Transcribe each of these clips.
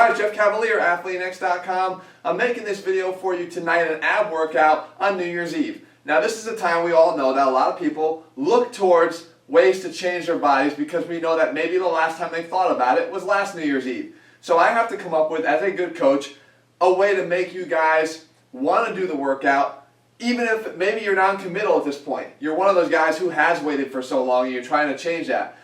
guys, Jeff Cavalier, ATHLEAN-X.com. I'm making this video for you tonight, an ab workout on New Year's Eve. Now this is a time we all know that a lot of people look towards ways to change their bodies because we know that maybe the last time they thought about it was last New Year's Eve. So I have to come up with, as a good coach, a way to make you guys want to do the workout, even if maybe you're non-committal at this point. You're one of those guys who has waited for so long and you're trying to change that.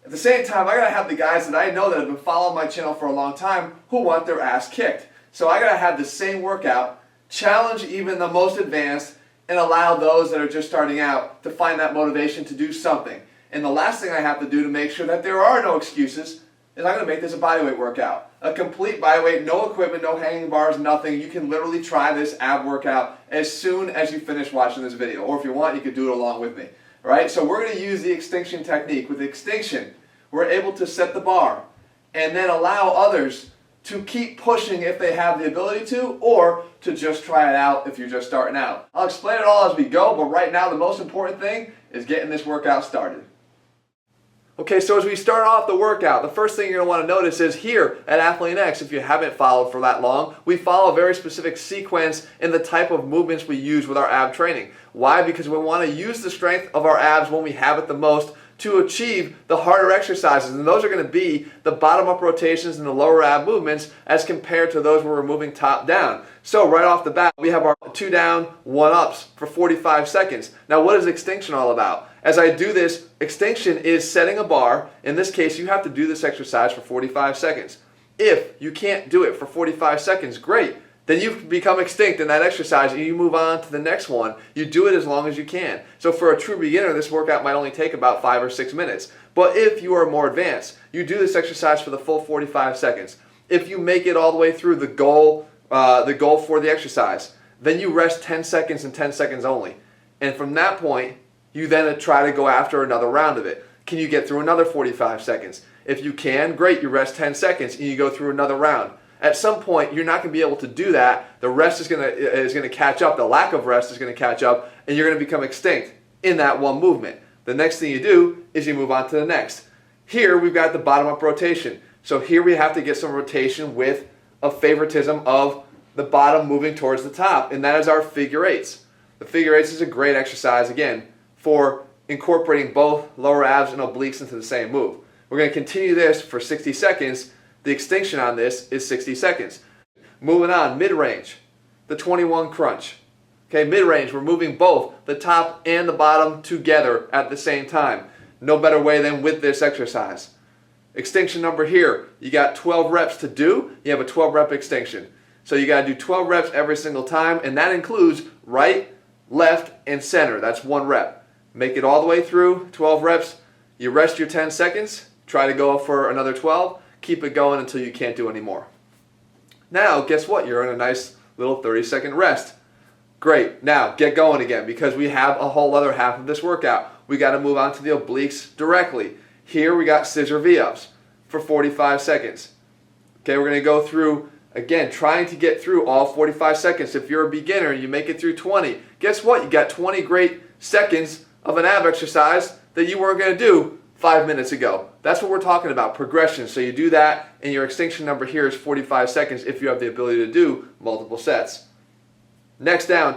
At the same time, I gotta have the guys that I know that have been following my channel for a long time who want their ass kicked. So I gotta have the same workout, challenge even the most advanced, and allow those that are just starting out to find that motivation to do something. And the last thing I have to do to make sure that there are no excuses is I'm gonna make this a bodyweight workout. A complete bodyweight, no equipment, no hanging bars, nothing. You can literally try this ab workout as soon as you finish watching this video. Or if you want, you could do it along with me. Right? So we're going to use the extinction technique. With extinction, we're able to set the bar and then allow others to keep pushing if they have the ability to, or to just try it out if you're just starting out. I'll explain it all as we go, but right now the most important thing is getting this workout started. Okay, so as we start off the workout, the first thing you're going to want to notice is here at ATHLEAN-X, if you haven't followed for that long, we follow a very specific sequence in the type of movements we use with our ab training. Why? Because we want to use the strength of our abs when we have it the most to achieve the harder exercises. And those are going to be the bottom-up rotations and the lower ab movements as compared to those where we're moving top-down. So right off the bat, we have our 2 down, 1 ups for 45 seconds. Now what is extinction all about? As I do this, extinction is setting a bar. In this case, you have to do this exercise for 45 seconds. If you can't do it for 45 seconds, great. Then you've become extinct in that exercise and you move on to the next one. You do it as long as you can. So for a true beginner, this workout might only take about 5 or 6 minutes. But if you are more advanced, you do this exercise for the full 45 seconds. If you make it all the way through the goal for the exercise, then you rest 10 seconds and 10 seconds only. And from that point, you then try to go after another round of it. Can you get through another 45 seconds? If you can, great, you rest 10 seconds and you go through another round. At some point, you're not going to be able to do that. The rest is going to catch up. The lack of rest is going to catch up, and you're going to become extinct in that one movement. The next thing you do is you move on to the next. Here, we've got the bottom-up rotation. So here we have to get some rotation with a favoritism of the bottom moving towards the top, and that is our figure eights. The figure eights is a great exercise, again, for incorporating both lower abs and obliques into the same move. We're going to continue this for 60 seconds. The extinction on this is 60 seconds. Moving on, mid-range, the 21 crunch. Okay, mid-range, we're moving both the top and the bottom together at the same time. No better way than with this exercise. Extinction number here, you got 12 reps to do, you have a 12 rep extinction. So you got to do 12 reps every single time, and that includes right, left, and center. That's 1 rep. Make it all the way through, 12 reps. You rest your 10 seconds, try to go for another 12. Keep it going until you can't do any more. Now, guess what? You're in a nice little 30-second rest. Great. Now, get going again because we have a whole other half of this workout. We got to move on to the obliques directly. Here we got Scissor V Ups for 45 seconds. Okay, we're going to go through, again, trying to get through all 45 seconds. If you're a beginner and you make it through 20, guess what? You got 20 great seconds of an ab exercise that you weren't going to do 5 minutes ago. That's what we're talking about, progression. So you do that, and your extinction number here is 45 seconds if you have the ability to do multiple sets. Next down,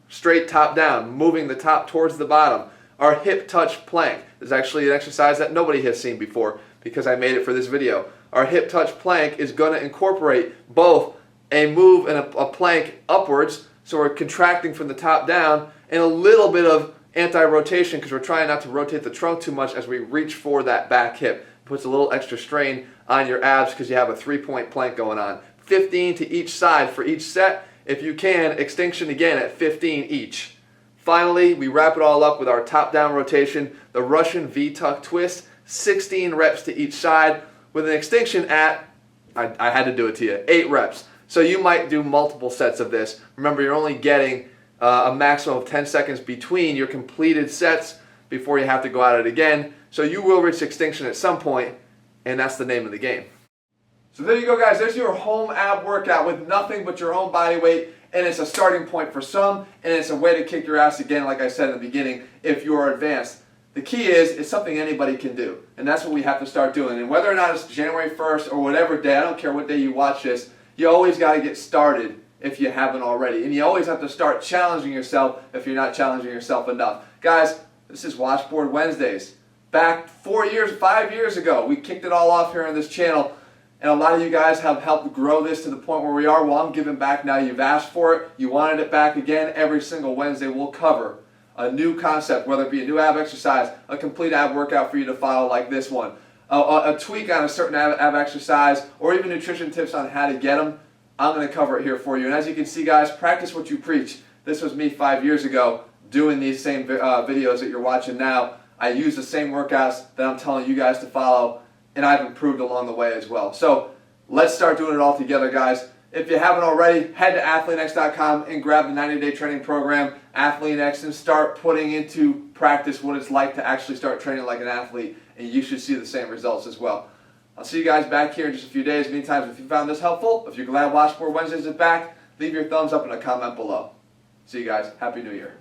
straight top down, moving the top towards the bottom. Our hip touch plank is actually an exercise that nobody has seen before because I made it for this video. Our hip touch plank is going to incorporate both a move and a plank upwards, so we're contracting from the top down, and a little bit of anti-rotation because we're trying not to rotate the trunk too much as we reach for that back hip. It puts a little extra strain on your abs because you have a 3-point plank going on. 15 to each side for each set. If you can, extinction again at 15 each. Finally, we wrap it all up with our top-down rotation, the Russian V-tuck twist, 16 reps to each side with an extinction at, I had to do it to you, 8 reps. So you might do multiple sets of this. Remember, you're only getting a maximum of 10 seconds between your completed sets before you have to go at it again. So you will reach extinction at some point, and that's the name of the game. So there you go, guys. There's your home ab workout with nothing but your own body weight, and it's a starting point for some, and it's a way to kick your ass again, like I said in the beginning, if you are advanced. The key is, it's something anybody can do, and that's what we have to start doing. And whether or not it's January 1st or whatever day, I don't care what day you watch this, you always got to get started if you haven't already. And you always have to start challenging yourself if you're not challenging yourself enough. Guys, this is Washboard Wednesdays. Back 5 years ago, we kicked it all off here on this channel, and a lot of you guys have helped grow this to the point where we are. Well, I'm giving back now. You've asked for it. You wanted it back again. Every single Wednesday we'll cover a new concept, whether it be a new ab exercise, a complete ab workout for you to follow like this one, a tweak on a certain ab exercise, or even nutrition tips on how to get them. I'm going to cover it here for you. And as you can see, guys, practice what you preach. This was me 5 years ago doing these same videos that you're watching now. I use the same workouts that I'm telling you guys to follow, and I've improved along the way as well. So let's start doing it all together, guys. If you haven't already, head to ATHLEAN-X.com and grab the 90-day training program, ATHLEAN-X, and start putting into practice what it's like to actually start training like an athlete, and you should see the same results as well. I'll see you guys back here in just a few days. Meantime, if you found this helpful, if you're glad Washboard Wednesdays is back, leave your thumbs up in a comment below. See you guys. Happy New Year.